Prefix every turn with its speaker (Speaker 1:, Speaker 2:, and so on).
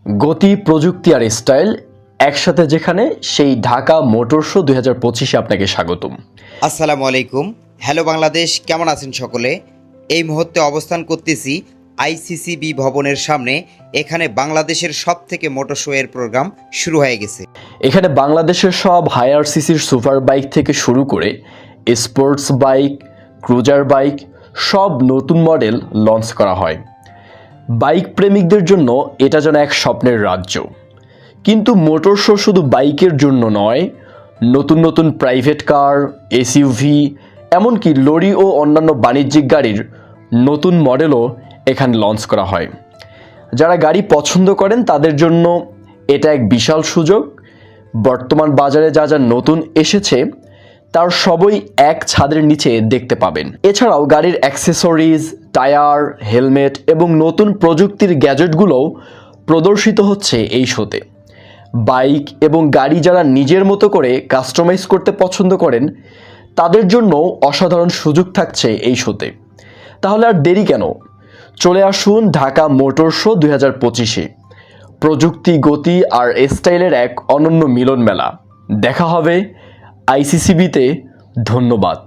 Speaker 1: গতি, প্রযুক্তি আর স্টাইল একসাথে যেখানে, সেই ঢাকা মোটর শো 2025-এ আপনাকে স্বাগতম।
Speaker 2: আসসালামু আলাইকুম। হ্যালো বাংলাদেশ, কেমন আছেন সকলে? এই মুহূর্তে অবস্থান করতেছি আইসিসিবি ভবনের সামনে। এখানে বাংলাদেশের সব থেকে মোটর শো এর প্রোগ্রাম শুরু হয়ে গেছে।
Speaker 1: এখানে বাংলাদেশের সব হায়ার সিসির সুপার বাইক থেকে শুরু করে স্পোর্টস বাইক, ক্রুজার বাইক সব নতুন মডেল লঞ্চ করা হয়। বাইক প্রেমিকদের জন্য এটা যেন এক স্বপ্নের রাজ্য। কিন্তু মোটর শো শুধু বাইকের জন্য নয়, নতুন নতুন প্রাইভেট কার, এসইউভি, এমনকি লরি ও অন্যান্য বাণিজ্যিক গাড়ির নতুন মডেলও এখানে লঞ্চ করা হয়। যারা গাড়ি পছন্দ করেন তাদের জন্য এটা এক বিশাল সুযোগ। বর্তমান বাজারে যা যা নতুন এসেছে তার সবই এক ছাদের নিচে দেখতে পাবেন। এছাড়াও গাড়ির অ্যাক্সেসরিজ, টায়ার, হেলমেট এবং নতুন প্রযুক্তির গ্যাজেটগুলোও প্রদর্শিত হচ্ছে এই শোতে। বাইক এবং গাড়ি যারা নিজের মতো করে কাস্টমাইজ করতে পছন্দ করেন তাদের জন্য অসাধারণ সুযোগ থাকছে এই শোতে। তাহলে আর দেরি কেন? চলে আসুন ঢাকা মোটর শো 2025-এ। প্রযুক্তি, গতি আর স্টাইলের এক অনন্য মিলন মেলা। দেখা হবে আইসিসিবিতে। ধন্যবাদ।